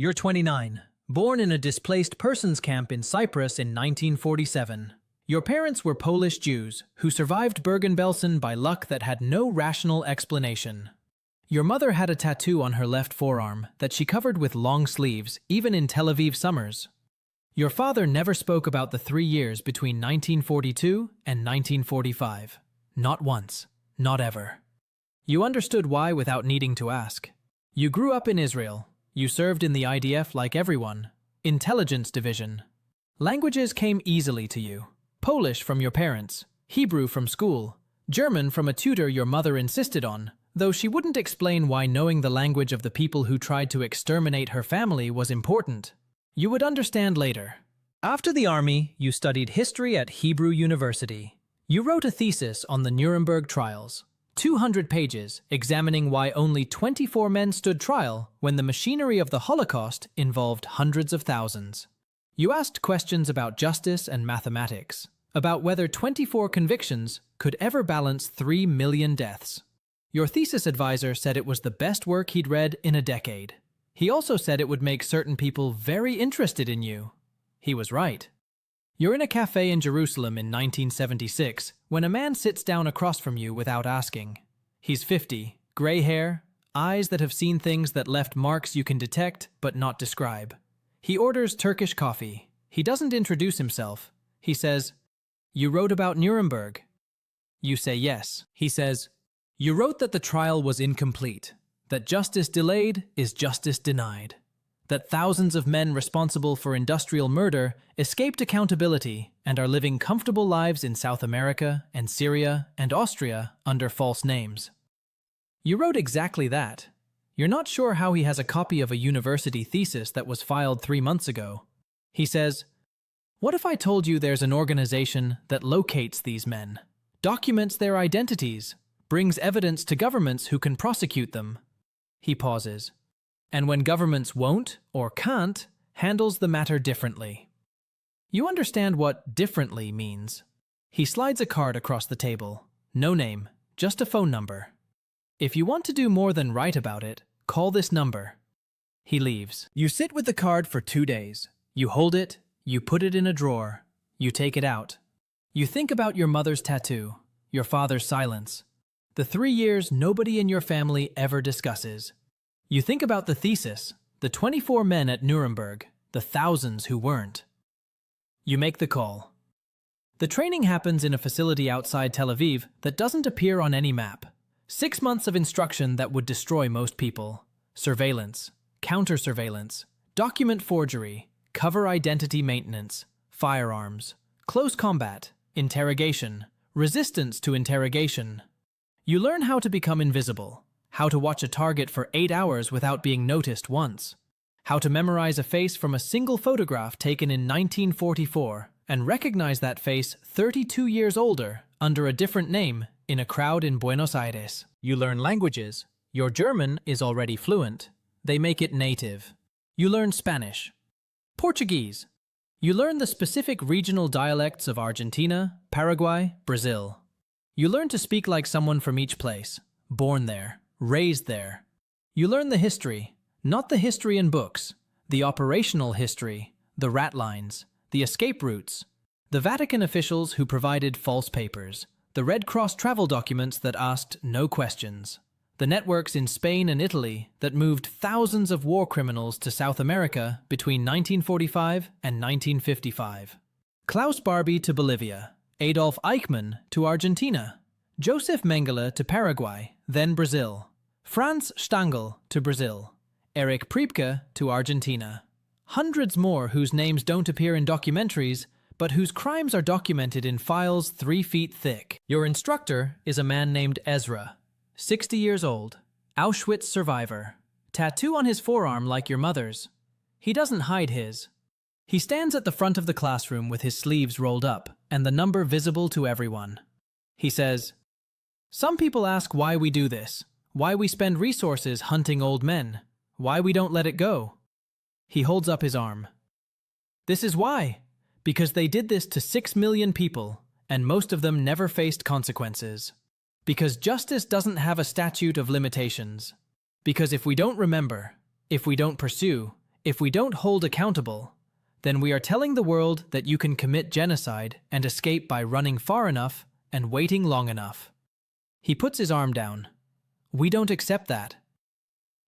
You're 29, born in a displaced persons camp in Cyprus in 1947. Your parents were Polish Jews who survived Bergen-Belsen by luck that had no rational explanation. Your mother had a tattoo on her left forearm that she covered with long sleeves, even in Tel Aviv summers. Your father never spoke about the 3 years between 1942 and 1945. Not once. Not ever. You understood why without needing to ask. You grew up in Israel. You served in the IDF like everyone. Intelligence division. Languages came easily to you. Polish from your parents, Hebrew from school, German from a tutor your mother insisted on, though she wouldn't explain why knowing the language of the people who tried to exterminate her family was important. You would understand later. After the army, you studied history at Hebrew University. You wrote a thesis on the Nuremberg trials, 200 pages, examining why only 24 men stood trial when the machinery of the Holocaust involved hundreds of thousands. You asked questions about justice and mathematics, about whether 24 convictions could ever balance 3 million deaths. Your thesis advisor said it was the best work he'd read in a decade. He also said it would make certain people very interested in you. He was right. You're in a cafe in Jerusalem in 1976 when a man sits down across from you without asking. He's 50, gray hair, eyes that have seen things that left marks you can detect but not describe. He orders Turkish coffee. He doesn't introduce himself. He says, "You wrote about Nuremberg." You say yes. He says, "You wrote that the trial was incomplete, that justice delayed is justice denied, that thousands of men responsible for industrial murder escaped accountability and are living comfortable lives in South America and Syria and Austria under false names." You wrote exactly that. You're not sure how he has a copy of a university thesis that was filed 3 months ago. He says, "What if I told you there's an organization that locates these men, documents their identities, brings evidence to governments who can prosecute them?" He pauses. "And when governments won't or can't, handles the matter differently." You understand what differently means. He slides a card across the table. No name, just a phone number. "If you want to do more than write about it, call this number." He leaves. You sit with the card for 2 days. You hold it, you put it in a drawer, you take it out. You think about your mother's tattoo, your father's silence, the 3 years nobody in your family ever discusses. You think about the thesis, the 24 men at Nuremberg, the thousands who weren't. You make the call. The training happens in a facility outside Tel Aviv that doesn't appear on any map. 6 months of instruction that would destroy most people. Surveillance, counter-surveillance, document forgery, cover identity maintenance, firearms, close combat, interrogation, resistance to interrogation. You learn how to become invisible, how to watch a target for 8 hours without being noticed once, how to memorize a face from a single photograph taken in 1944 and recognize that face 32 years older under a different name in a crowd in Buenos Aires. You learn languages. Your German is already fluent. They make it native. You learn Spanish. Portuguese. You learn the specific regional dialects of Argentina, Paraguay, Brazil. You learn to speak like someone from each place, born there, raised there. You learn the history, not the history in books, the operational history, the rat lines, the escape routes, the Vatican officials who provided false papers, the Red Cross travel documents that asked no questions, the networks in Spain and Italy that moved thousands of war criminals to South America between 1945 and 1955. Klaus Barbie to Bolivia, Adolf Eichmann to Argentina, Joseph Mengele to Paraguay, then Brazil, Franz Stangl to Brazil, Erich Priebke to Argentina. Hundreds more whose names don't appear in documentaries, but whose crimes are documented in files 3 feet thick. Your instructor is a man named Ezra, 60 years old, Auschwitz survivor, tattoo on his forearm like your mother's. He doesn't hide his. He stands at the front of the classroom with his sleeves rolled up and the number visible to everyone. He says, "Some people ask why we do this, why we spend resources hunting old men, why we don't let it go." He holds up his arm. "This is why. Because they did this to 6 million people, and most of them never faced consequences. Because justice doesn't have a statute of limitations. Because if we don't remember, if we don't pursue, If we don't hold accountable, then we are telling the world that you can commit genocide and escape by running far enough and waiting long enough. He puts his arm down. We don't accept that.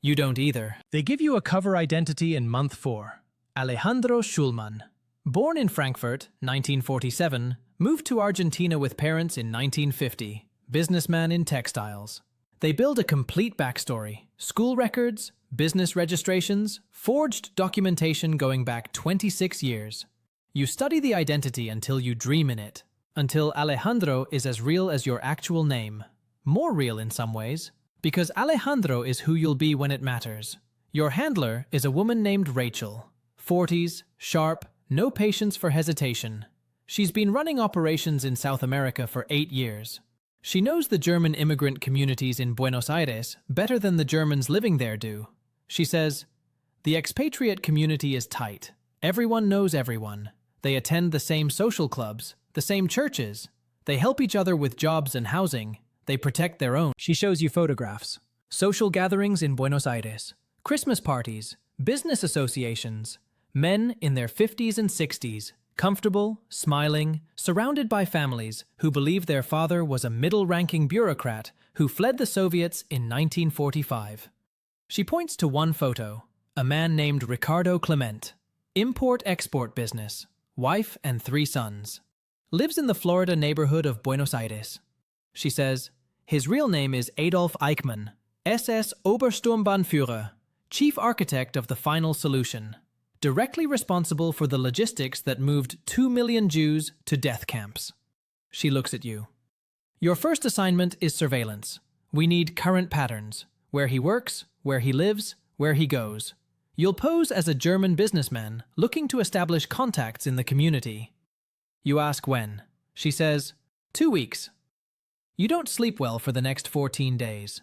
You don't either. They give you a cover identity in month 4. Alejandro Schulman. Born in Frankfurt, 1947, moved to Argentina with parents in 1950, businessman in textiles. They build a complete backstory, school records, business registrations, forged documentation going back 26 years. You study the identity until you dream in it, until Alejandro is as real as your actual name. More real in some ways, because Alejandro is who you'll be when it matters. Your handler is a woman named Rachel, 40s, sharp, no patience for hesitation. She's been running operations in South America for 8 years. She knows the German immigrant communities in Buenos Aires better than the Germans living there do. She says, "The expatriate community is tight. Everyone knows everyone. They attend the same social clubs, the same churches. They help each other with jobs and housing. They protect their own." She shows you photographs. Social gatherings in Buenos Aires, Christmas parties, business associations, men in their 50s and 60s, comfortable, smiling, surrounded by families who believe their father was a middle-ranking bureaucrat who fled the Soviets in 1945. She points to one photo, a man named Ricardo Clement, import-export business, wife and 3 sons. Lives in the Florida neighborhood of Buenos Aires. She says, his real name is Adolf Eichmann, SS Obersturmbannführer, chief architect of the final solution, directly responsible for the logistics that moved 2 million Jews to death camps. She looks at you. Your first assignment is surveillance. We need current patterns, where he works, where he lives, where he goes. You'll pose as a German businessman looking to establish contacts in the community. You ask when. She says, 2 weeks. You don't sleep well for the next 14 days.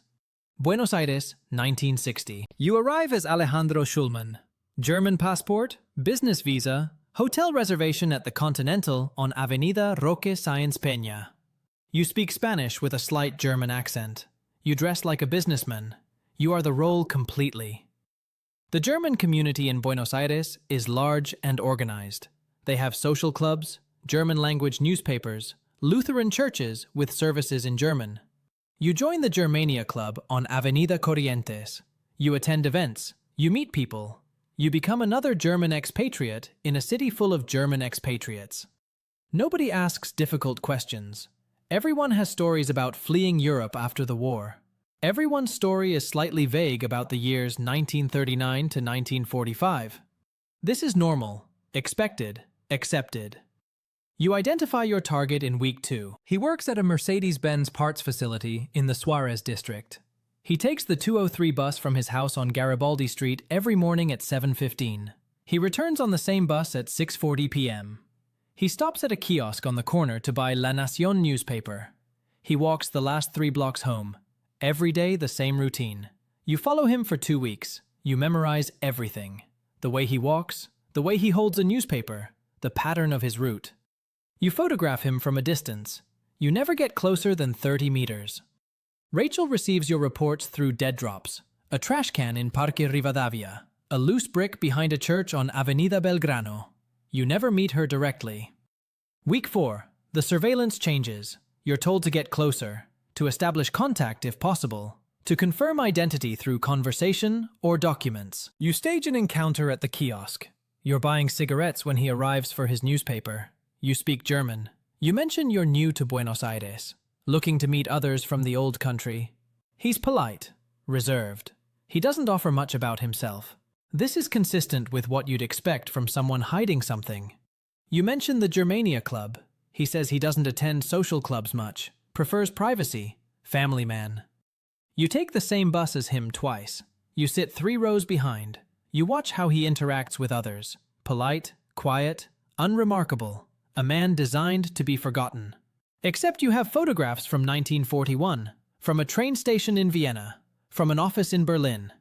Buenos Aires, 1960. You arrive as Alejandro Schulman. German passport, business visa, hotel reservation at the Continental on Avenida Roque Sáenz Peña. You speak Spanish with a slight German accent. You dress like a businessman. You are the role completely. The German community in Buenos Aires is large and organized. They have social clubs, German-language newspapers, Lutheran churches with services in German. You join the Germania Club on Avenida Corrientes. You attend events. You meet people. You become another German expatriate in a city full of German expatriates. Nobody asks difficult questions. Everyone has stories about fleeing Europe after the war. Everyone's story is slightly vague about the years 1939 to 1945. This is normal, expected, accepted. You identify your target in week 2. He works at a Mercedes-Benz parts facility in the Suarez district. He takes the 203 bus from his house on Garibaldi Street every morning at 7:15. He returns on the same bus at 6:40 p.m. He stops at a kiosk on the corner to buy La Nación newspaper. He walks the last 3 blocks home. Every day, the same routine. You follow him for 2 weeks. You memorize everything. The way he walks, the way he holds a newspaper, the pattern of his route. You photograph him from a distance. You never get closer than 30 meters. Rachel receives your reports through dead drops, a trash can in Parque Rivadavia, a loose brick behind a church on Avenida Belgrano. You never meet her directly. Week 4. The surveillance changes. You're told to get closer, to establish contact if possible, to confirm identity through conversation or documents. You stage an encounter at the kiosk. You're buying cigarettes when he arrives for his newspaper. You speak German. You mention you're new to Buenos Aires, looking to meet others from the old country. He's polite, reserved. He doesn't offer much about himself. This is consistent with what you'd expect from someone hiding something. You mention the Germania Club. He says he doesn't attend social clubs much, prefers privacy, family man. You take the same bus as him twice. You sit 3 rows behind. You watch how he interacts with others. Polite, quiet, unremarkable. A man designed to be forgotten. Except you have photographs from 1941, from a train station in Vienna, from an office in Berlin.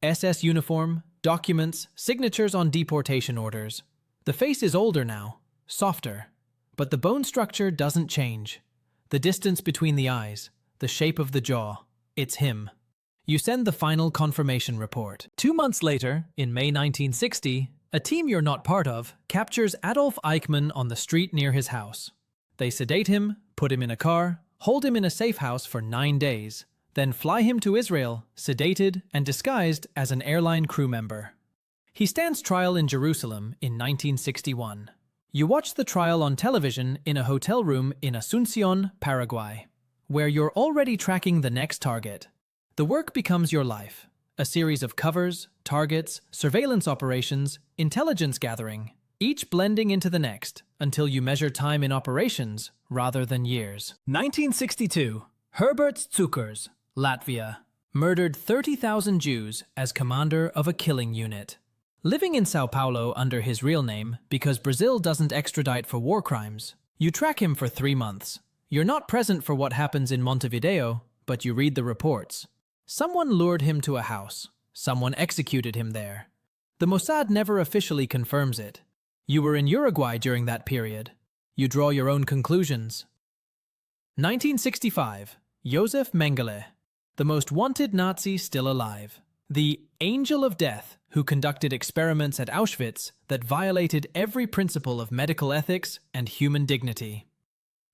SS uniform, documents, signatures on deportation orders. The face is older now, softer. But the bone structure doesn't change. The distance between the eyes, the shape of the jaw. It's him. You send the final confirmation report. 2 months later, in May 1960, a team you're not part of captures Adolf Eichmann on the street near his house. They sedate him, put him in a car, hold him in a safe house for 9 days, then fly him to Israel, sedated and disguised as an airline crew member. He stands trial in Jerusalem in 1961. You watch the trial on television in a hotel room in Asunción, Paraguay, where you're already tracking the next target. The work becomes your life, a series of covers, targets, surveillance operations, intelligence gathering, each blending into the next until you measure time in operations rather than years. 1962, Herbert Cukurs, Latvia, murdered 30,000 Jews as commander of a killing unit. Living in Sao Paulo under his real name because Brazil doesn't extradite for war crimes, you track him for 3 months. You're not present for what happens in Montevideo, but you read the reports. Someone lured him to a house. Someone executed him there. The Mossad never officially confirms it. You were in Uruguay during that period. You draw your own conclusions. 1965, Josef Mengele, the most wanted Nazi still alive. The angel of death who conducted experiments at Auschwitz that violated every principle of medical ethics and human dignity.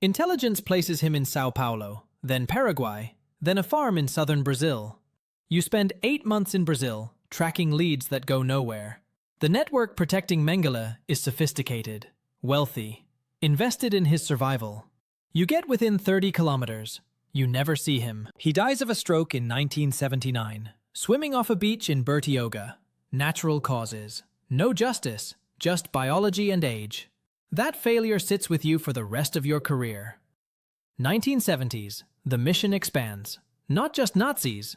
Intelligence places him in Sao Paulo, then Paraguay, then a farm in southern Brazil. You spend 8 months in Brazil, tracking leads that go nowhere. The network protecting Mengele is sophisticated, wealthy, invested in his survival. You get within 30 kilometers. You never see him. He dies of a stroke in 1979, swimming off a beach in Bertioga. Natural causes. No justice, just biology and age. That failure sits with you for the rest of your career. 1970s, the mission expands. Not just Nazis.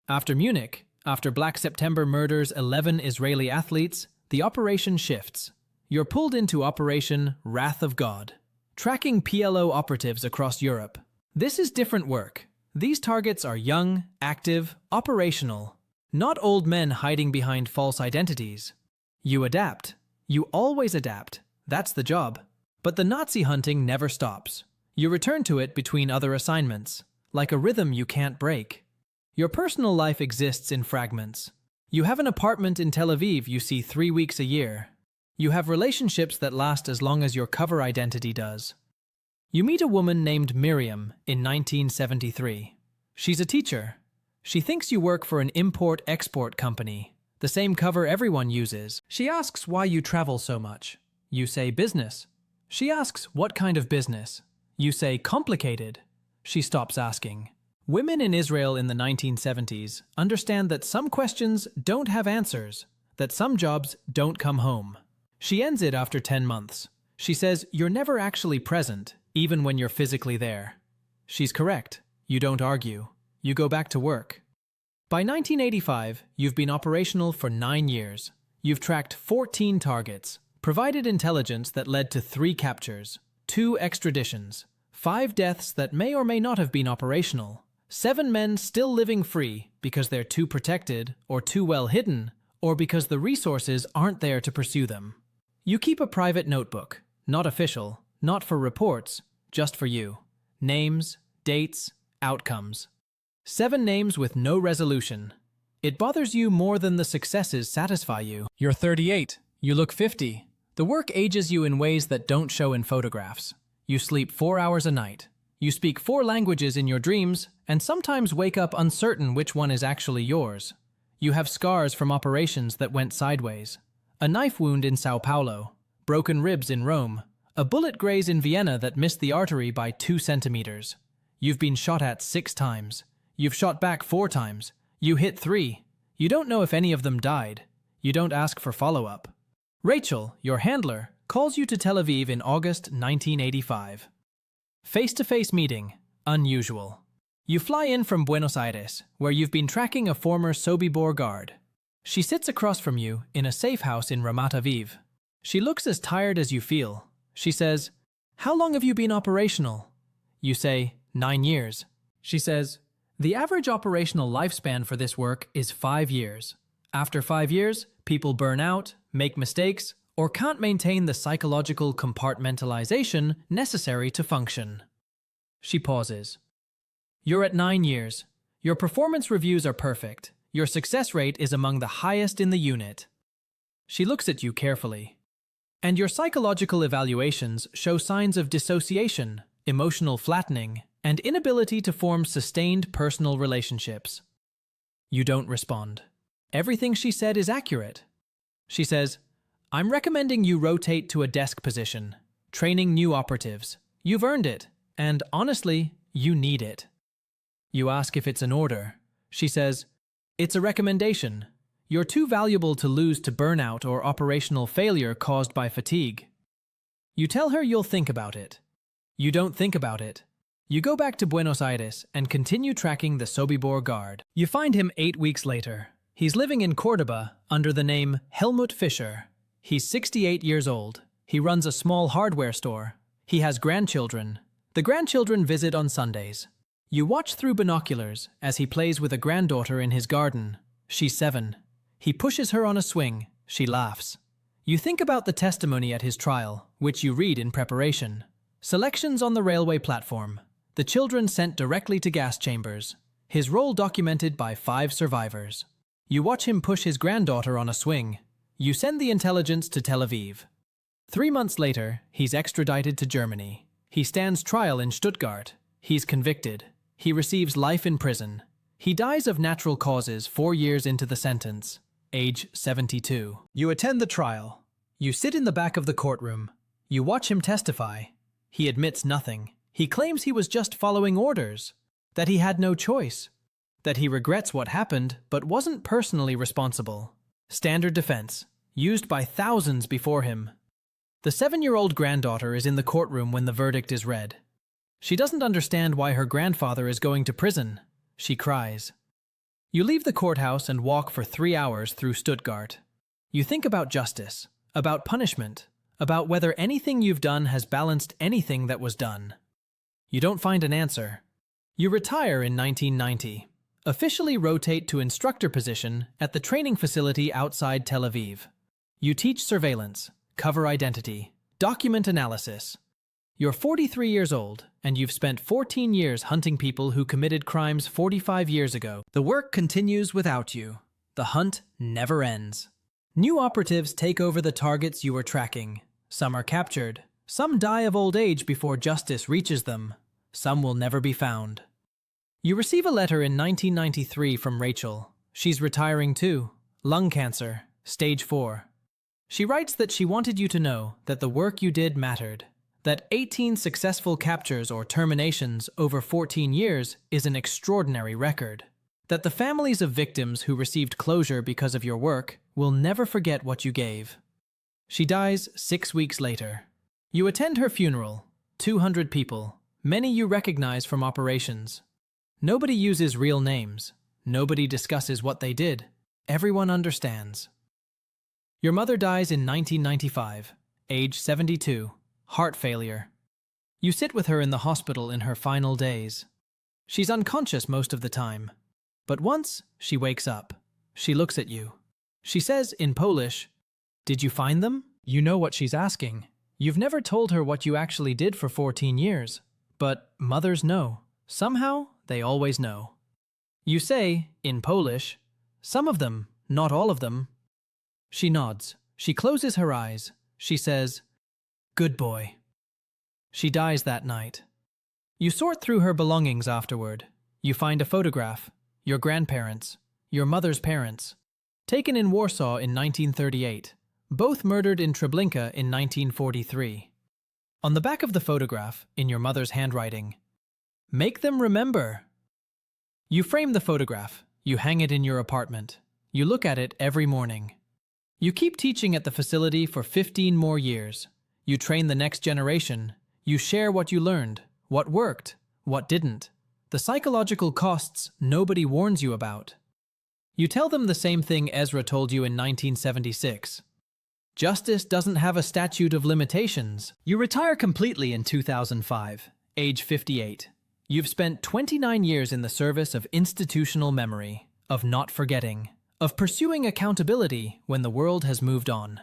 After Munich, after Black September murders 11 Israeli athletes, the operation shifts. You're pulled into Operation Wrath of God, tracking PLO operatives across Europe. This is different work. These targets are young, active, operational, not old men hiding behind false identities. You adapt. You always adapt. That's the job. But the Nazi hunting never stops. You return to it between other assignments, like a rhythm you can't break. Your personal life exists in fragments. You have an apartment in Tel Aviv you see 3 weeks a year. You have relationships that last as long as your cover identity does. You meet a woman named Miriam in 1973. She's a teacher. She thinks you work for an import-export company, the same cover everyone uses. She asks why you travel so much. You say business. She asks what kind of business. You say complicated. She stops asking. Women in Israel in the 1970s understand that some questions don't have answers, that some jobs don't come home. She ends it after 10 months. She says you're never actually present, even when you're physically there. She's correct. You don't argue. You go back to work. By 1985, you've been operational for 9 years. You've tracked 14 targets, provided intelligence that led to 3 captures, 2 extraditions, 5 deaths that may or may not have been operational, 7 men still living free because they're too protected or too well hidden, or because the resources aren't there to pursue them. You keep a private notebook, not official, not for reports, just for you. Names, dates, outcomes. 7 names with no resolution. It bothers you more than the successes satisfy you. You're 38. You look 50. The work ages you in ways that don't show in photographs. You sleep 4 hours a night. You speak 4 languages in your dreams, and sometimes wake up uncertain which one is actually yours. You have scars from operations that went sideways. A knife wound in Sao Paulo, broken ribs in Rome, a bullet graze in Vienna that missed the artery by 2 centimeters. You've been shot at 6 times. You've shot back 4 times. You hit 3. You don't know if any of them died. You don't ask for follow-up. Rachel, your handler, calls you to Tel Aviv in August 1985. Face-to-face meeting. Unusual. You fly in from Buenos Aires, where you've been tracking a former Sobibor guard. She sits across from you in a safe house in Ramat Aviv. She looks as tired as you feel. She says, "How long have you been operational?" You say, 9 years. She says, "The average operational lifespan for this work is 5 years. After 5 years, people burn out, make mistakes, or can't maintain the psychological compartmentalization necessary to function." She pauses. You're at 9 years. Your performance reviews are perfect. Your success rate is among the highest in the unit. She looks at you carefully. And your psychological evaluations show signs of dissociation, emotional flattening, and inability to form sustained personal relationships. You don't respond. Everything she said is accurate. She says, I'm recommending you rotate to a desk position, training new operatives. You've earned it, and honestly, you need it. You ask if it's an order. She says, it's a recommendation. You're too valuable to lose to burnout or operational failure caused by fatigue. You tell her you'll think about it. You don't think about it. You go back to Buenos Aires and continue tracking the Sobibor guard. You find him 8 weeks later. He's living in Cordoba under the name Helmut Fischer. He's 68 years old. He runs a small hardware store. He has grandchildren. The grandchildren visit on Sundays. You watch through binoculars as he plays with a granddaughter in his garden. She's 7. He pushes her on a swing. She laughs. You think about the testimony at his trial, which you read in preparation. Selections on the railway platform. The children sent directly to gas chambers. His role documented by 5 survivors. You watch him push his granddaughter on a swing. You send the intelligence to Tel Aviv. 3 months later, he's extradited to Germany. He stands trial in Stuttgart. He's convicted. He receives life in prison. He dies of natural causes 4 years into the sentence, age 72. You attend the trial. You sit in the back of the courtroom. You watch him testify. He admits nothing. He claims he was just following orders, that he had no choice, that he regrets what happened but wasn't personally responsible. Standard defense, used by thousands before him. The 7-year-old granddaughter is in the courtroom when the verdict is read. She doesn't understand why her grandfather is going to prison. She cries. You leave the courthouse and walk for 3 hours through Stuttgart. You think about justice, about punishment, about whether anything you've done has balanced anything that was done. You don't find an answer. You retire in 1990. Officially rotate to instructor position at the training facility outside Tel Aviv. You teach surveillance, cover identity, document analysis. You're 43 years old, and you've spent 14 years hunting people who committed crimes 45 years ago. The work continues without you. The hunt never ends. New operatives take over the targets you were tracking. Some are captured. Some die of old age before justice reaches them. Some will never be found. You receive a letter in 1993 from Rachel. She's retiring too. Lung cancer, stage 4. She writes that she wanted you to know that the work you did mattered. That 18 successful captures or terminations over 14 years is an extraordinary record. That the families of victims who received closure because of your work will never forget what you gave. She dies 6 weeks later. You attend her funeral. 200 people. Many you recognize from operations. Nobody uses real names. Nobody discusses what they did. Everyone understands. Your mother dies in 1995, age 72, heart failure. You sit with her in the hospital in her final days. She's unconscious most of the time, but once she wakes up. She looks at you. She says in Polish, "Did you find them?" You know what she's asking. You've never told her what you actually did for 14 years, but mothers know. Somehow, they always know. You say, in Polish, "Some of them, not all of them." She nods. She closes her eyes. She says, "Good boy." She dies that night. You sort through her belongings afterward. You find a photograph, your grandparents, your mother's parents, taken in Warsaw in 1938, both murdered in Treblinka in 1943. On the back of the photograph, in your mother's handwriting, "Make them remember." You frame the photograph. You hang it in your apartment. You look at it every morning. You keep teaching at the facility for 15 more years. You train the next generation. You share what you learned, what worked, what didn't. The psychological costs nobody warns you about. You tell them the same thing Ezra told you in 1976. Justice doesn't have a statute of limitations. You retire completely in 2005, age 58. You've spent 29 years in the service of institutional memory, of not forgetting, of pursuing accountability when the world has moved on.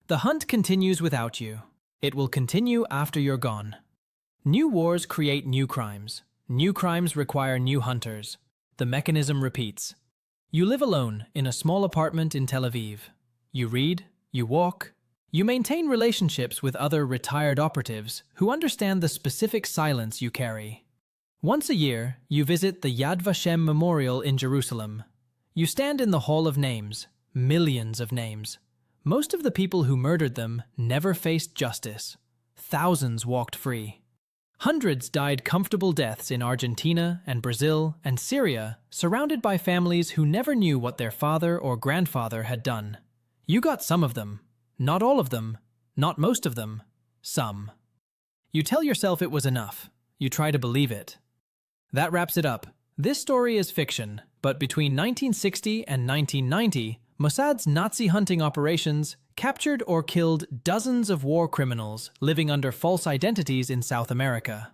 The hunt continues without you. It will continue after you're gone. New wars create new crimes. New crimes require new hunters. The mechanism repeats. You live alone in a small apartment in Tel Aviv. You read, you walk, you maintain relationships with other retired operatives who understand the specific silence you carry. Once a year, you visit the Yad Vashem Memorial in Jerusalem. You stand in the Hall of Names, millions of names. Most of the people who murdered them never faced justice. Thousands walked free. Hundreds died comfortable deaths in Argentina and Brazil and Syria, surrounded by families who never knew what their father or grandfather had done. You got some of them. Not all of them. Not most of them. Some. You tell yourself it was enough. You try to believe it. That wraps it up. This story is fiction, but between 1960 and 1990, Mossad's Nazi hunting operations captured or killed dozens of war criminals living under false identities in South America.